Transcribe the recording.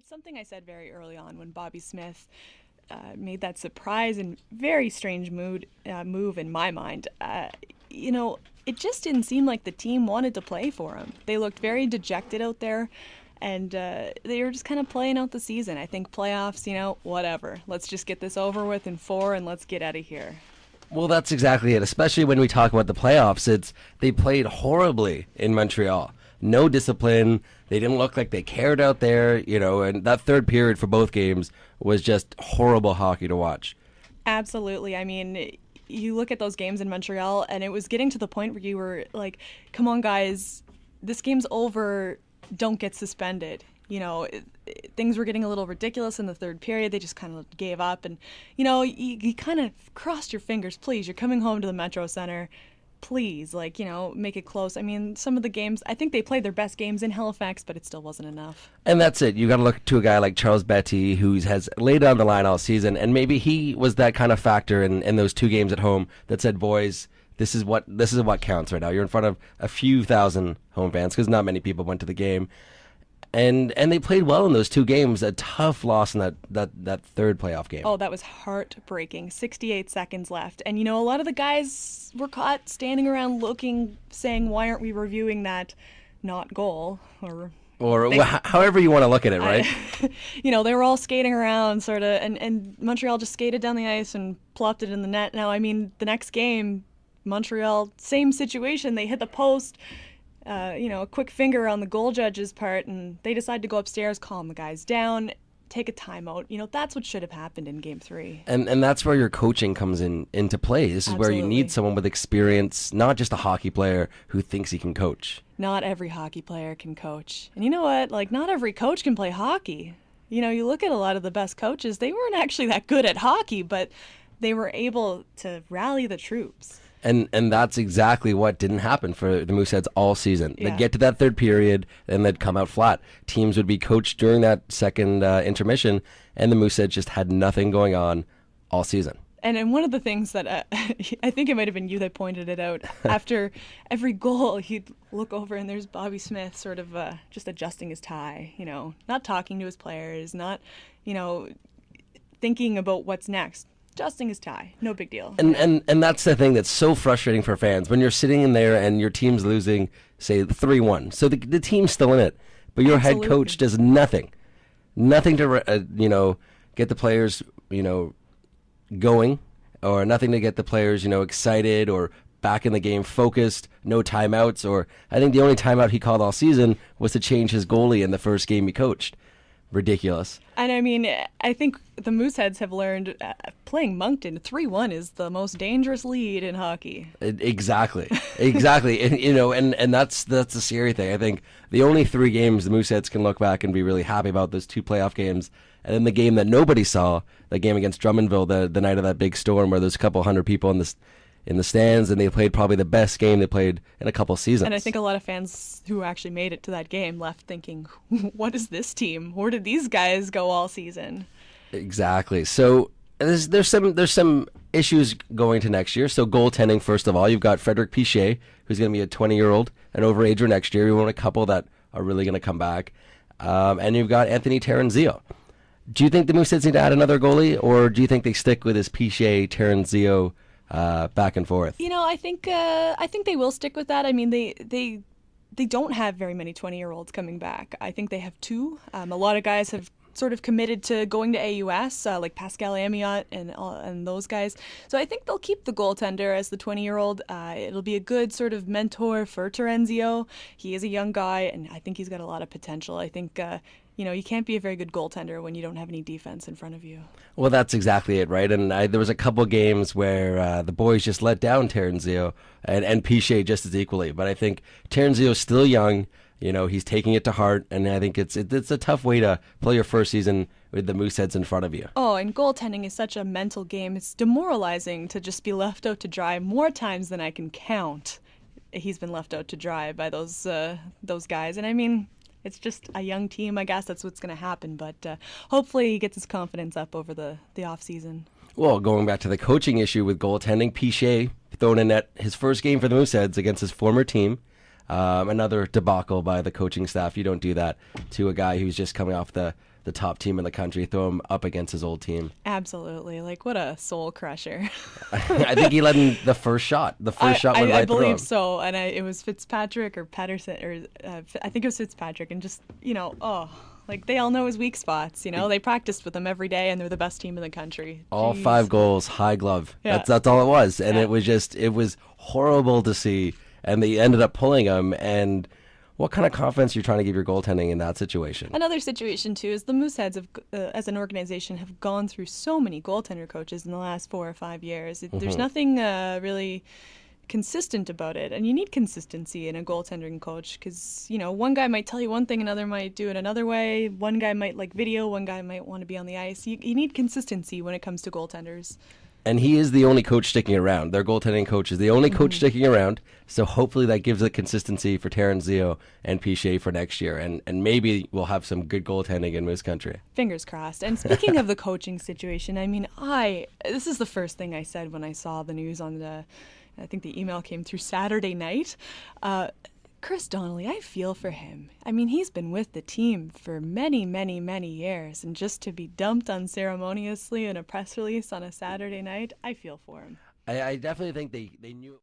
something I said very early on when Bobby Smith made that surprise and very strange move in my mind. It just didn't seem like the team wanted to play for him. They looked very dejected out there, and they were just kind of playing out the season. I think playoffs, whatever. Let's just get this over with in 4 and let's get out of here. Well, that's exactly it. Especially when we talk about the playoffs, they played horribly in Montreal. No discipline. They didn't look like they cared out there, and that third period for both games was just horrible hockey to watch. Absolutely. I mean, you look at those games in Montreal, and it was getting to the point where you were like, come on, guys, this game's over. Don't get suspended. Things were getting a little ridiculous in the third period. They just kind of gave up. And, you kind of crossed your fingers. Please, you're coming home to the Metro Center. Please, make it close. I mean, some of the games, I think they played their best games in Halifax, but it still wasn't enough. And that's it. You got to look to a guy like Charles Betty, who has laid on the line all season, and maybe he was that kind of factor in those 2 games at home that said, boys, this is what counts right now. You're in front of a few thousand home fans because not many people went to the game. And they played well in those 2 games. A tough loss in that third playoff game. Oh, that was heartbreaking. 68 seconds left. And, a lot of the guys were caught standing around looking, saying, why aren't we reviewing that not goal? However you want to look at it, right? They were all skating around, sort of, and Montreal just skated down the ice and plopped it in the net. Now, I mean, the next game, Montreal, same situation. They hit the post. A quick finger on the goal judge's part, and they decide to go upstairs, calm the guys down, take a timeout. That's what should have happened in Game 3. And that's where your coaching comes into play. This is Absolutely. where you need someone with experience, not just a hockey player who thinks he can coach. Not every hockey player can coach. And you know what? Not every coach can play hockey. You look at a lot of the best coaches, they weren't actually that good at hockey, but they were able to rally the troops. And that's exactly what didn't happen for the Mooseheads all season. Yeah. They'd get to that third period, and they'd come out flat. Teams would be coached during that second intermission, and the Mooseheads just had nothing going on all season. And one of the things that I think it might have been you that pointed it out, after every goal, he'd look over and there's Bobby Smith sort of just adjusting his tie, not talking to his players, not, thinking about what's next. Adjusting his tie, no big deal. And that's the thing that's so frustrating for fans when you're sitting in there and your team's losing, say 3-1. So the team's still in it, but your Absolutely. head coach does nothing to get the players going, or nothing to get the players excited or back in the game, focused. No timeouts, or I think the only timeout he called all season was to change his goalie in the first game he coached. Ridiculous. And I mean, I think the Mooseheads have learned playing Moncton 3-1 is the most dangerous lead in hockey. Exactly. And that's the scary thing. I think the only 3 games the Mooseheads can look back and be really happy about, those 2 playoff games, and then the game that nobody saw, the game against Drummondville, the night of that big storm where there's a couple hundred people in the stands, and they played probably the best game they played in a couple seasons. And I think a lot of fans who actually made it to that game left thinking, what is this team? Where did these guys go all season? Exactly. So there's some issues going to next year. So goaltending, first of all, you've got Frederick Piché, who's going to be a 20-year-old, an overager next year. You want a couple that are really going to come back. And you've got Anthony Terenzio. Do you think the Mooseheads need to add another goalie, or do you think they stick with this Piché, Terenzio back and forth? I think they will stick with that. I mean, they don't have very many 20-year-olds coming back. I think they have 2. A lot of guys have sort of committed to going to AUS, like Pascal Amiot and those guys. So I think they'll keep the goaltender as the 20-year-old. It'll be a good sort of mentor for Terenzio. He is a young guy, and I think he's got a lot of potential. I think you can't be a very good goaltender when you don't have any defense in front of you. Well, that's exactly it, right? And there was a couple games where the boys just let down Terenzio and Piché just as equally. But I think Terenzio's still young. He's taking it to heart, and I think it's a tough way to play your first season with the Mooseheads in front of you. Oh, and goaltending is such a mental game. It's demoralizing to just be left out to dry more times than I can count. He's been left out to dry by those guys, and I mean, it's just a young team. I guess that's what's going to happen, but hopefully he gets his confidence up over the off season. Well, going back to the coaching issue with goaltending, Piché thrown in net his first game for the Mooseheads against his former team. Another debacle by the coaching staff. You don't do that to a guy who's just coming off the the top team in the country, throw him up against his old team. Absolutely. Like, what a soul crusher. I think he led in the first shot. The first shot went right through him. I believe so. And it was Fitzpatrick or Patterson, or I think it was Fitzpatrick. And just, like they all know his weak spots. They practiced with him every day, and they're the best team in the country. All Jeez. 5 goals, high glove. Yeah. That's all it was. And it was horrible to see. And they ended up pulling him. And what kind of confidence are you trying to give your goaltending in that situation? Another situation, too, is the Mooseheads, as an organization, have gone through so many goaltender coaches in the last 4 or 5 years. There's nothing really consistent about it. And you need consistency in a goaltending coach because, one guy might tell you one thing, another might do it another way. One guy might like video, one guy might want to be on the ice. You need consistency when it comes to goaltenders. And he is the only coach sticking around. Their goaltending coach is the only coach sticking around. So hopefully that gives a consistency for Terrence Zio and Piché for next year. And maybe we'll have some good goaltending in Moose Country. Fingers crossed. And speaking of the coaching situation, I mean, this is the first thing I said when I saw the news I think the email came through Saturday night. Chris Donnelly, I feel for him. I mean, he's been with the team for many, many, many years, and just to be dumped unceremoniously in a press release on a Saturday night, I feel for him. I definitely think they knew.